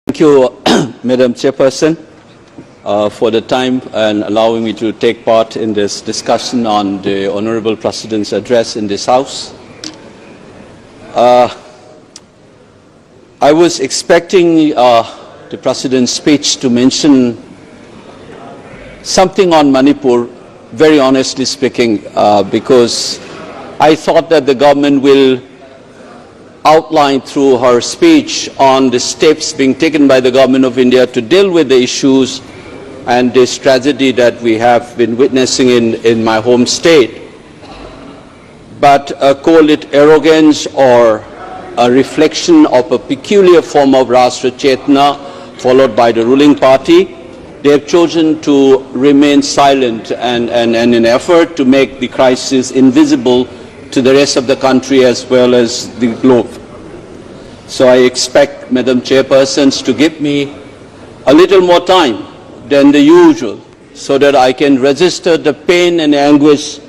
Thank you, Madam Chairperson, for the time and allowing me to take part in this discussion on the Honorable President's address in this House. I was expecting the President's speech to mention something on Manipur, very honestly speaking, because I thought that the government will outline through her speech on the steps being taken by the Government of India to deal with the issues and this tragedy that we have been witnessing in my home state. But call it arrogance or a reflection of a peculiar form of Rashtra Chetna followed by the ruling party, they have chosen to remain silent and in an effort to make the crisis invisible to the rest of the country as well as the globe. So I expect Madam Chairpersons to give me a little more time than the usual so that I can register the pain and anguish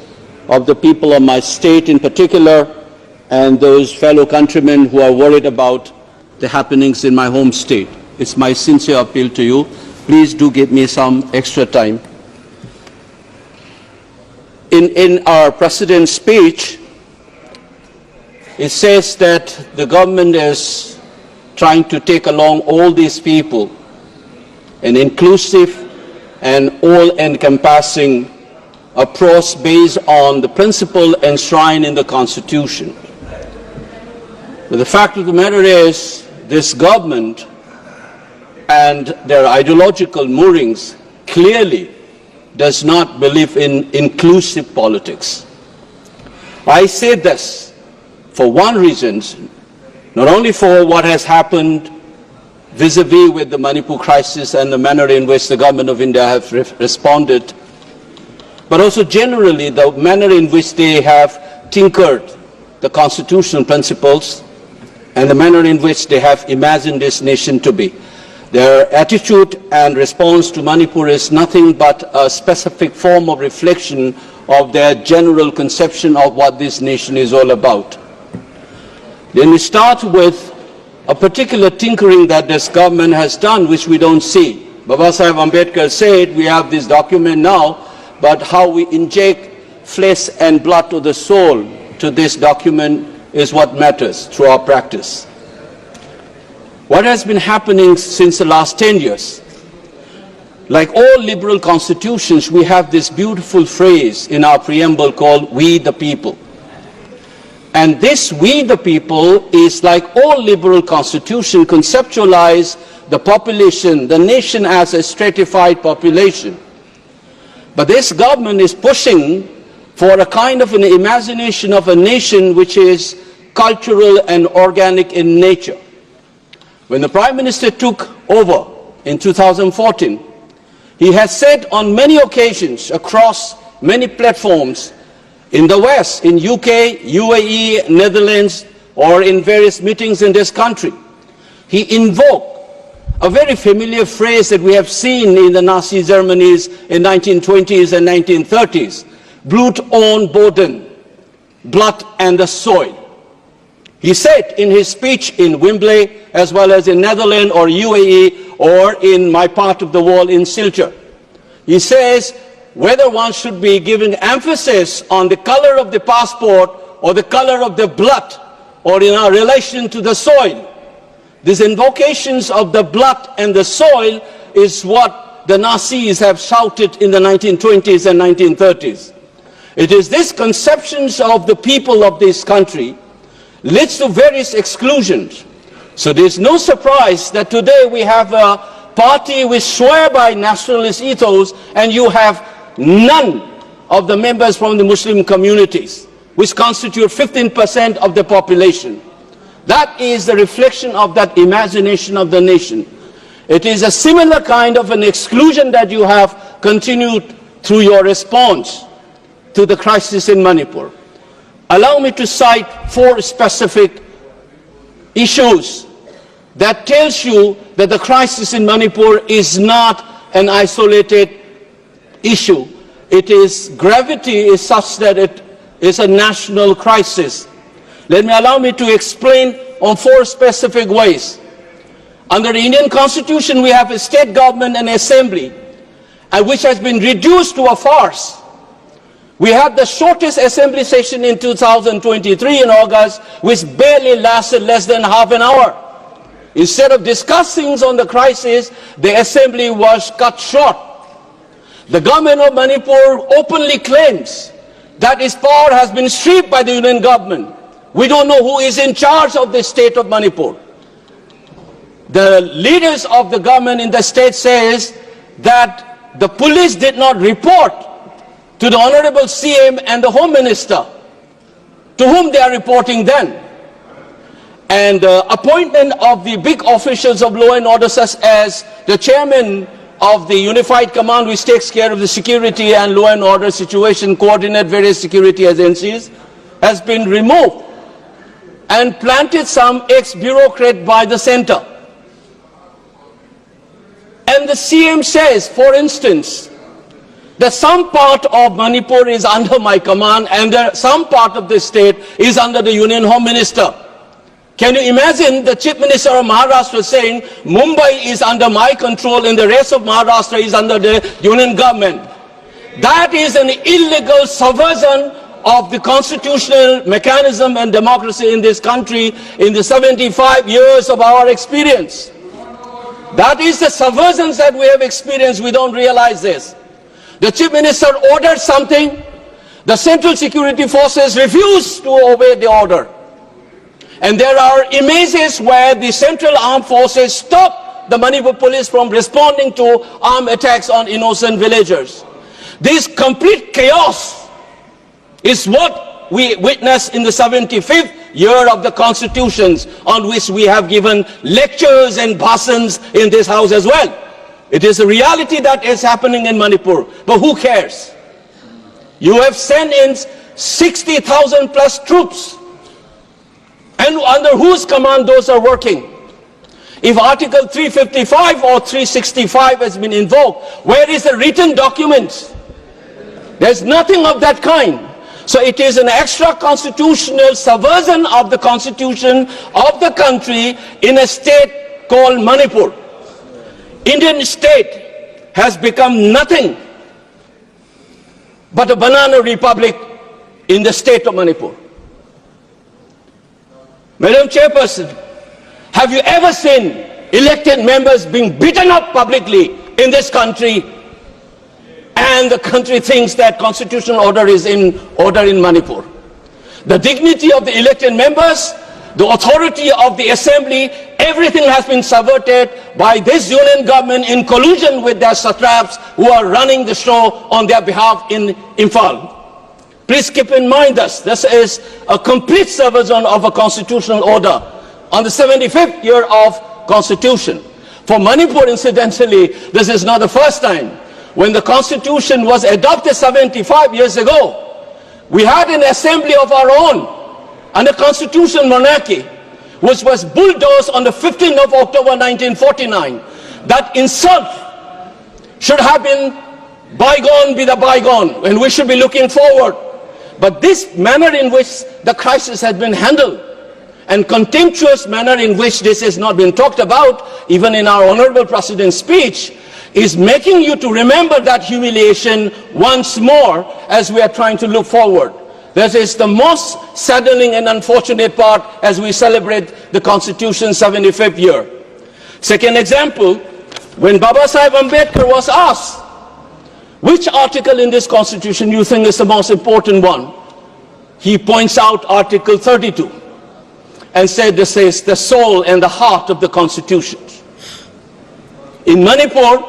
of the people of my state in particular and those fellow countrymen who are worried about the happenings in my home state. It's my sincere appeal to you. Please do give me some extra time. In our President's speech, it says that the government is trying to take along all these people, an inclusive and all-encompassing approach based on the principle enshrined in the Constitution. But the fact of the matter is, this government and their ideological moorings clearly does not believe in inclusive politics. I say this for one reason, not only for what has happened vis-a-vis with the Manipur crisis and the manner in which the Government of India have responded, but also generally the manner in which they have tinkered the constitutional principles and the manner in which they have imagined this nation to be. Their attitude and response to Manipur is nothing but a specific form of reflection of their general conception of what this nation is all about. Then we start with a particular tinkering that this government has done, which we don't see. Baba Sahib Ambedkar said, we have this document now, but how we inject flesh and blood to the soul to this document is what matters through our practice. What has been happening since the last 10 years? Like all liberal constitutions, we have this beautiful phrase in our preamble called, we the people. And this we the people is like all liberal constitutions conceptualize the population, the nation as a stratified population. But this government is pushing for a kind of an imagination of a nation which is cultural and organic in nature. When the Prime Minister took over in 2014, he has said on many occasions across many platforms in the West, in UK, UAE, Netherlands, or in various meetings in this country, he invoked a very familiar phrase that we have seen in the Nazi Germany's in 1920s and 1930s, Blut und Boden, blood and the soil. He said in his speech in Wembley, as well as in Netherlands or UAE, or in my part of the world in Silchar, he says, whether one should be giving emphasis on the color of the passport or the color of the blood or in our relation to the soil. These invocations of the blood and the soil is what the Nazis have shouted in the 1920s and 1930s. It is these conceptions of the people of this country leads to various exclusions. So there's no surprise that today we have a party which swear by nationalist ethos and you have none of the members from the Muslim communities, which constitute 15% of the population. That is the reflection of that imagination of the nation. It is a similar kind of an exclusion that you have continued through your response to the crisis in Manipur. Allow me to cite 4 specific issues that tells you that the crisis in Manipur is not an isolated issue. Its gravity is such that it is a national crisis. Allow me to explain on 4 specific ways. Under the Indian Constitution, we have a state government and assembly, and which has been reduced to a farce. We had the shortest assembly session in 2023 in August, which barely lasted less than half an hour. Instead of discussing on the crisis, the assembly was cut short. The government of Manipur openly claims that its power has been stripped by the union government. We don't know who is in charge of the state of Manipur. The leaders of the government in the state says that the police did not report to the Honorable CM and the Home Minister, to whom they are reporting then. And appointment of the big officials of law and order, such as the chairman of the Unified Command, which takes care of the security and law and order situation, coordinate various security agencies, has been removed and planted some ex-bureaucrat by the center. And the CM says, for instance, that some part of Manipur is under my command and some part of the state is under the Union Home Minister. Can you imagine the Chief Minister of Maharashtra saying, Mumbai is under my control and the rest of Maharashtra is under the Union government? That is an illegal subversion of the constitutional mechanism and democracy in this country in the 75 years of our experience. That is the subversions that we have experienced. We don't realize this. The Chief Minister ordered something, the Central Security Forces refused to obey the order. And there are images where the Central Armed Forces stopped the Manipur police from responding to armed attacks on innocent villagers. This complete chaos is what we witnessed in the 75th year of the constitutions, on which we have given lectures and bhashans in this house as well. It is a reality that is happening in Manipur, but who cares? You have sent in 60,000 plus troops, and under whose command those are working? If Article 355 or 365 has been invoked, where is the written document? There's nothing of that kind. So it is an extra constitutional subversion of the constitution of the country in a state called Manipur. Indian state has become nothing but a banana republic in the state of Manipur. Madam Chairperson, have you ever seen elected members being beaten up publicly in this country, and the country thinks that constitutional order is in order in Manipur? The dignity of the elected members, the authority of the assembly, everything has been subverted by this union government in collusion with their satraps who are running the show on their behalf in Imphal. Please keep in mind this is a complete subversion of a constitutional order on the 75th year of constitution. For Manipur, incidentally, this is not the first time. When the constitution was adopted 75 years ago, we had an assembly of our own and a constitutional monarchy, which was bulldozed on the 15th of October 1949. That insult should have been bygone be the bygone, and we should be looking forward. But this manner in which the crisis has been handled, and contemptuous manner in which this has not been talked about, even in our Honorable President's speech, is making you to remember that humiliation once more as we are trying to look forward. This is the most saddening and unfortunate part as we celebrate the Constitution's 75th year. Second example, when Baba Sahib Ambedkar was asked, which article in this Constitution you think is the most important one? He points out Article 32 and said this is the soul and the heart of the Constitution. In Manipur,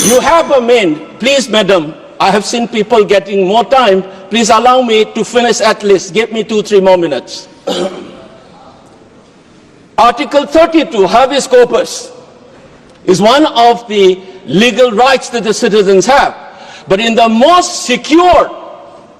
you have a main, please madam, I have seen people getting more time, please allow me to finish at least, give me 2-3 more minutes. Article 32, habeas corpus, is one of the legal rights that the citizens have. But in the most secure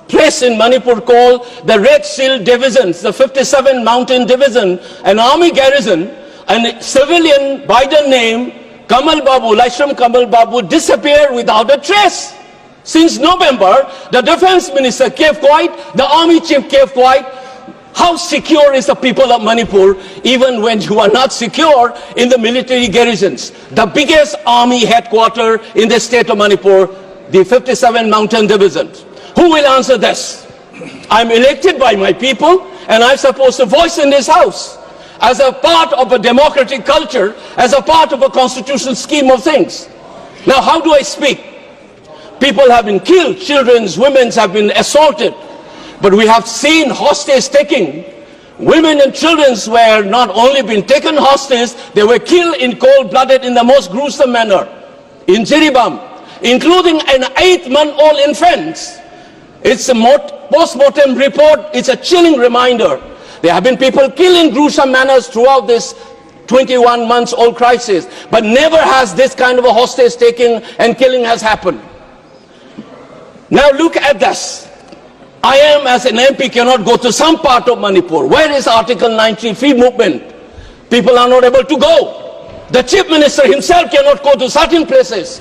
place in Manipur called the Red Seal Divisions, the 57 Mountain Division, an army garrison, a civilian by the name Kamal Babu, Laishram Kamal Babu, disappeared without a trace. Since November, the defense minister kept quiet, the army chief kept quiet. How secure is the people of Manipur even when you are not secure in the military garrisons? The biggest army headquarters in the state of Manipur, the 57 Mountain Division. Who will answer this? I'm elected by my people and I'm supposed to voice in this house as a part of a democratic culture, as a part of a constitutional scheme of things. Now, how do I speak? People have been killed, children, women have been assaulted. But we have seen hostage taking. Women and children were not only been taken hostage, they were killed in cold-blooded in the most gruesome manner. In Jiribam, including an 8-month-old infant. It's a post-mortem report, it's a chilling reminder. There have been people killed in gruesome manners throughout this 21-month-old crisis. But never has this kind of a hostage taking and killing has happened. Now look at this. I am, as an MP, cannot go to some part of Manipur. Where is Article 90 free movement? People are not able to go. The Chief Minister himself cannot go to certain places.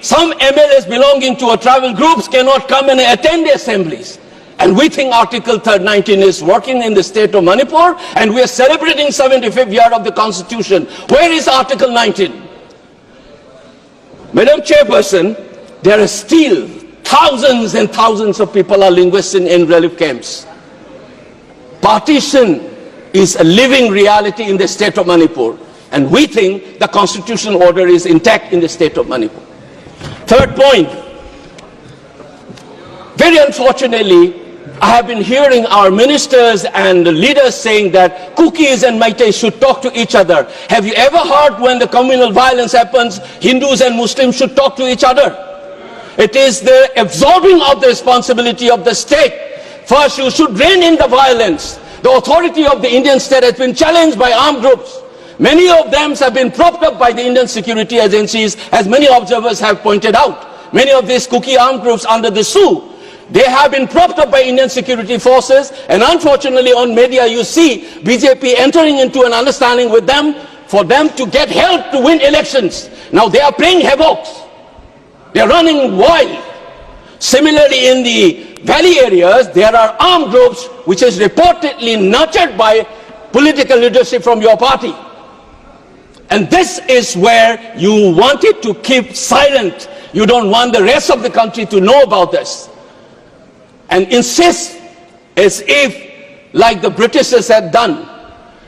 Some MLAs belonging to a tribal groups cannot come and attend the assemblies. And we think Article 19 is working in the state of Manipur, and we are celebrating 75th year of the Constitution. Where is Article 19? Madam Chairperson, there are still thousands and thousands of people are linguists in relief camps. Partition is a living reality in the state of Manipur, and we think the constitutional order is intact in the state of Manipur. Third point, very unfortunately, I have been hearing our ministers and leaders saying that Kukis and Meiteis should talk to each other. Have you ever heard when the communal violence happens, Hindus and Muslims should talk to each other? It is the absorbing of the responsibility of the state. First, you should rein in the violence. The authority of the Indian state has been challenged by armed groups. Many of them have been propped up by the Indian security agencies, as many observers have pointed out. Many of these Kuki armed groups under the SU, they have been propped up by Indian security forces, and unfortunately on media you see BJP entering into an understanding with them for them to get help to win elections. Now they are playing havoc. They are running wild. Similarly, in the valley areas, there are armed groups which is reportedly nurtured by political leadership from your party. And this is where you wanted to keep silent. You don't want the rest of the country to know about this. And insist as if, like the Britishers had done,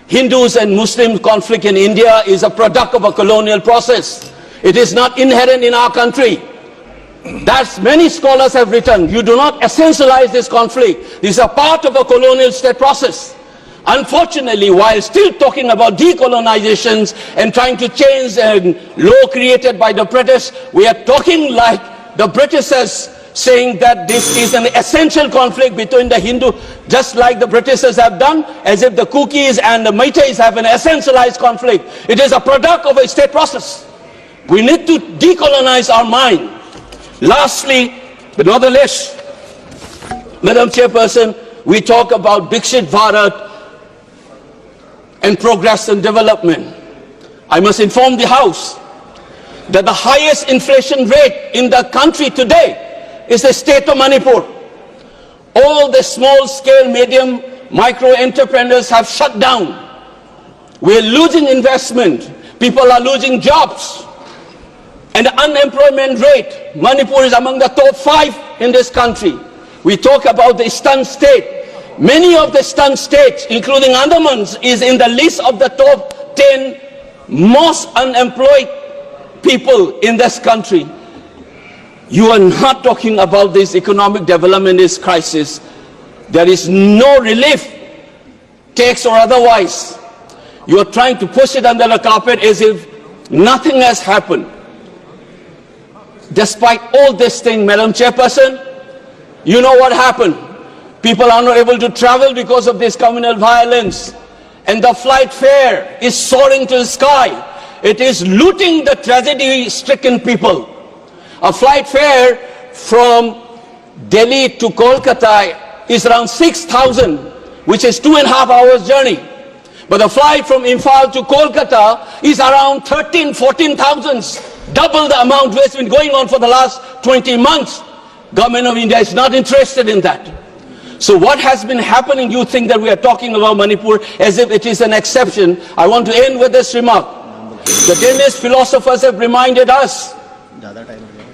Hindus and Muslim conflict in India is a product of a colonial process. It is not inherent in our country. That's many scholars have written. You do not essentialize this conflict. This is a part of a colonial state process. Unfortunately, while still talking about decolonizations and trying to change the law created by the British, we are talking like the Britishers, saying that this is an essential conflict between the Hindu, just like the Britishers have done, as if the Kukis and the Meiteis have an essentialized conflict. It is a product of a state process. We need to decolonize our mind. Lastly, but not the least, Madam Chairperson, we talk about Viksit Bharat and progress and development. I must inform the House that the highest inflation rate in the country today is the state of Manipur. All the small-scale, medium, micro entrepreneurs have shut down. We're losing investment. People are losing jobs. And the unemployment rate, Manipur is among the top 5 in this country. We talk about the stunned state. Many of the stunned states, including Andamans, is in the list of the top 10 most unemployed people in this country. You are not talking about this economic development, this crisis. There is no relief, tax or otherwise. You are trying to push it under the carpet as if nothing has happened. Despite all this thing, Madam Chairperson, you know what happened. People are not able to travel because of this communal violence. And the flight fare is soaring to the sky. It is looting the tragedy-stricken people. A flight fare from Delhi to Kolkata is around 6,000, which is 2.5 hours journey. But the flight from Imphal to Kolkata is around 14,000, double the amount which has been going on for the last 20 months. Government of India is not interested in that. So what has been happening, you think that we are talking about Manipur as if it is an exception. I want to end with this remark. The Danish philosophers have reminded us.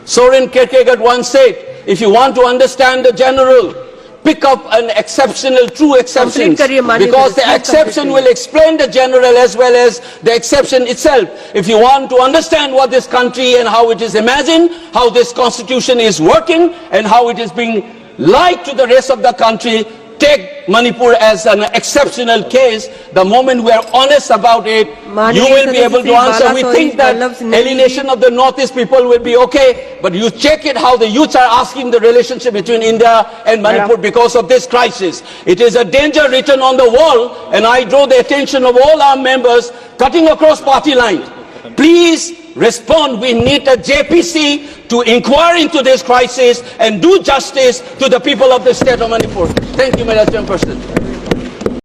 Soren Kierkegaard once said, if you want to understand the general, pick up an exceptional, true exception, because the exception will explain the general as well as the exception itself. If you want to understand what this country and how it is imagined, how this constitution is working and how it is being lied to the rest of the country, take Manipur as an exceptional case. The moment we are honest about it, you will be able to answer. We think that alienation of the Northeast people will be okay, but you check it how the youths are asking the relationship between India and Manipur because of this crisis. It is a danger written on the wall, and I draw the attention of all our members cutting across party lines. Please respond. We need a JPC to inquire into this crisis and do justice to the people of the state of Manipur. Thank you, Madam Chairperson.